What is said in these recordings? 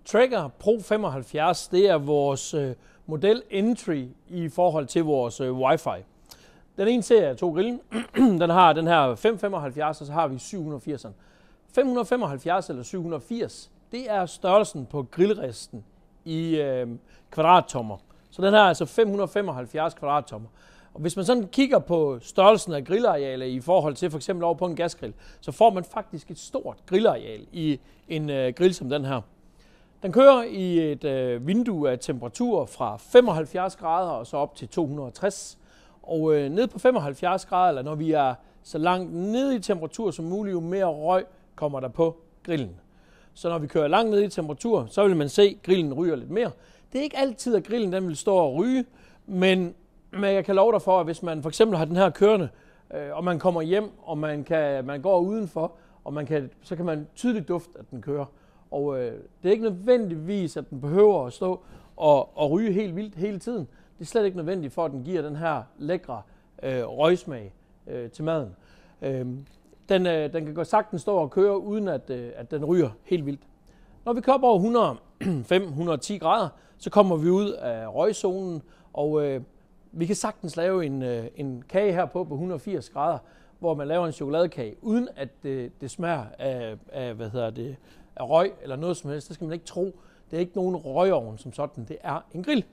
Traeger Pro 75, det er vores model entry i forhold til vores Wi-Fi. Den ene serie af 2 grillen, den har den her 575, og så har vi 780'eren. 575 eller 780, det er størrelsen på grillresten i kvadrattommer. Så den her er altså 575 kvadrattommer. Og hvis man sådan kigger på størrelsen af grillarealet i forhold til for eksempel over på en gasgrill, så får man faktisk et stort grillareal i en grill som den her. Den kører i et vindue af temperatur fra 75 grader og så op til 260. Og ned på 75 grader, eller når vi er så langt nede i temperatur som muligt, jo mere røg kommer der på grillen. Så når vi kører langt ned i temperatur, så vil man se, at grillen ryger lidt mere. Det er ikke altid, at grillen den vil stå og ryge, men jeg kan love dig for, at hvis man for eksempel har den her kørende, og man kommer hjem, og man går udenfor, og så kan man tydeligt dufte, at den kører. Og det er ikke nødvendigvis, at den behøver at stå og ryge helt vildt hele tiden. Det er slet ikke nødvendigt for, at den giver den her lækre røgsmag til maden. Den kan godt sagtens stå og køre, uden at den ryger helt vildt. Når vi kører op over 105-110 grader, så kommer vi ud af røgzonen, og vi kan sagtens lave en kage her på 180 grader, hvor man laver en chokoladekage, uden at det smager af af røg eller noget som helst. Det skal man ikke tro. Det er ikke nogen røgovn som sådan. Det er en grill.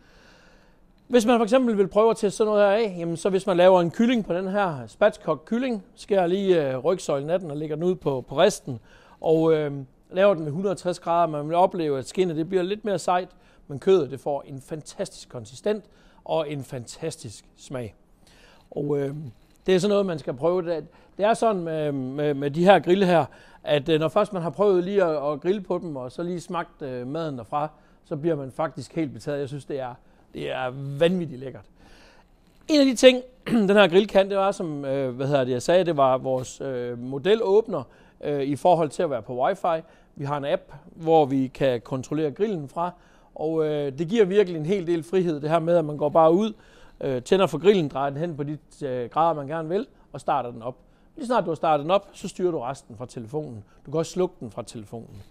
Hvis man for eksempel vil prøve at teste sådan noget her af, jamen så hvis man laver en kylling på den her spatchcock kylling, skærer lige rygsøjlen af den og lægger den ud på resten, og laver den med 160 grader, man vil opleve, at skinnet det bliver lidt mere sejt, men kødet det får en fantastisk konsistent og en fantastisk smag. Og det er sådan noget, man skal prøve. Det er sådan med de her grille her, at når først man har prøvet lige at grille på dem, og så lige smagt maden derfra, så bliver man faktisk helt betaget. Jeg synes, det er vanvittigt lækkert. En af de ting, den her grill kan, det var, som jeg sagde, det var vores modelåbner i forhold til at være på Wi-Fi. Vi har en app, hvor vi kan kontrollere grillen fra, og det giver virkelig en hel del frihed, det her med, at man går bare ud, tænder for grillen, drejer den hen på de grader, man gerne vil, og starter den op. Lige snart du har startet den op, så styrer du resten fra telefonen. Du kan også slukke den fra telefonen.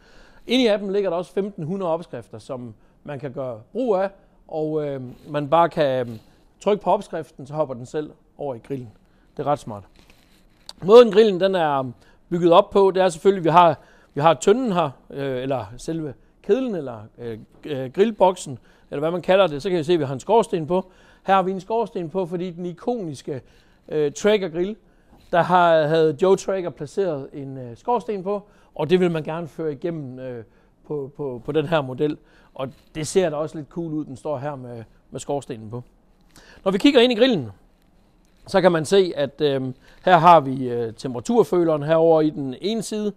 Inde i appen ligger der også 1500 opskrifter, som man kan gøre brug af, og man bare kan trykke på opskriften, så hopper den selv over i grillen. Det er ret smart. Måden grillen den er bygget op på, det er selvfølgelig, at vi har tønden her, eller selve kedlen, eller grillboksen, eller hvad man kalder det. Så kan vi se, at vi har en skorsten på. Her har vi en skorsten på, fordi den ikoniske Traeger grill, der havde Joe Traeger placeret en skorsten på, og det vil man gerne føre igennem på den her model. Og det ser da også lidt cool ud, den står her med skorstenen på. Når vi kigger ind i grillen, så kan man se, at her har vi temperaturføleren herovre i den ene side,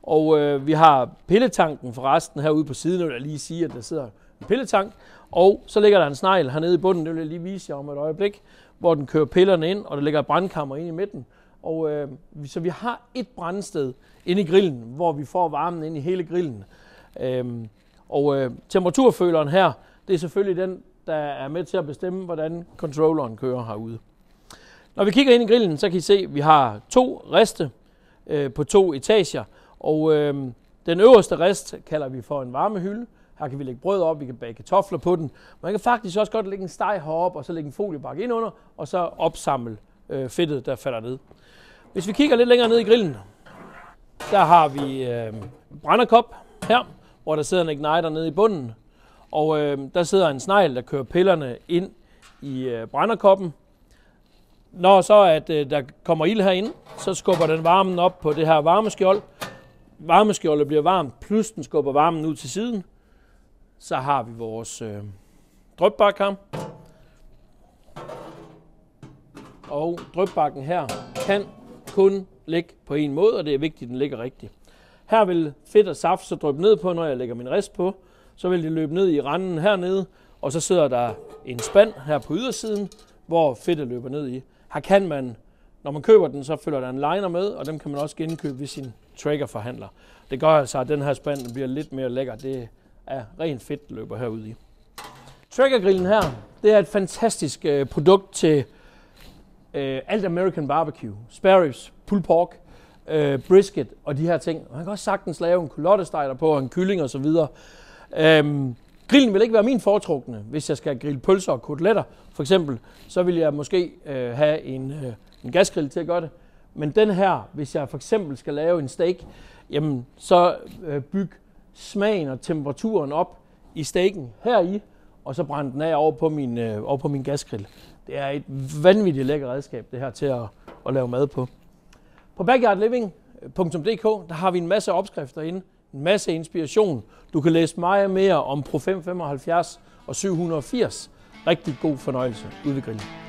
og vi har pilletanken forresten herude på siden, og jeg lige sige, at der sidder en pilletank, og så ligger der en snegl hernede i bunden, det vil jeg lige vise jer om et øjeblik, hvor den kører pillerne ind, og der ligger et brandkammer inde i midten. Og så vi har et brændsted inde i grillen, hvor vi får varmen ind i hele grillen. Temperaturføleren her, det er selvfølgelig den, der er med til at bestemme, hvordan controlleren kører herude. Når vi kigger ind i grillen, så kan I se, at vi har 2 riste på 2 etager. Og den øverste rist kalder vi for en varmehylde. Her kan vi lægge brød op, vi kan bage kartofler på den. Man kan faktisk også godt lægge en steg heroppe, og så lægge en foliebakke ind under, og så opsamle fedtet, der falder ned. Hvis vi kigger lidt længere ned i grillen, der har vi brænderkop her, hvor der sidder en igniter nede i bunden. Og der sidder en snegl, der kører pillerne ind i brænderkoppen. Når så at der kommer ild herinde, så skubber den varmen op på det her varmeskjold. Varmeskjoldet bliver varmt, plus den skubber varmen ud til siden. Så har vi vores drypbakke her. Og drypbakken her kan kun ligge på en måde, og det er vigtigt, at den ligger rigtigt. Her vil fedt og saft så dryppe ned på, når jeg lægger min rist på. Så vil det løbe ned i randen hernede, og så sidder der en spand her på ydersiden, hvor fedtet løber ned i. Her kan man, når man køber den, så følger der en liner med, og dem kan man også genkøbe ved sin Traeger-forhandler. Det gør altså, at den her spand bliver lidt mere lækker. Det er rent fedt, der løber herude i. Traeger-grillen her, det er et fantastisk produkt til alt American barbecue. Spare ribs, pulled pork, brisket og de her ting. Man kan også sagtens lave en culotte-steg på, og en kylling og så videre. Grillen vil ikke være min foretrukne, hvis jeg skal grille pølser og koteletter. For eksempel, så vil jeg måske have en gasgrill til at gøre det. Men den her, hvis jeg for eksempel skal lave en steak, jamen så byg smagen og temperaturen op i steaken heri, og så brænde den af over på min gasgrill. Det er et vanvittigt lækkert redskab, det her til at lave mad på. På backyardliving.dk, der har vi en masse opskrifter inde, en masse inspiration. Du kan læse meget mere om Pro 575 og 780. Rigtig god fornøjelse ude ved grillen.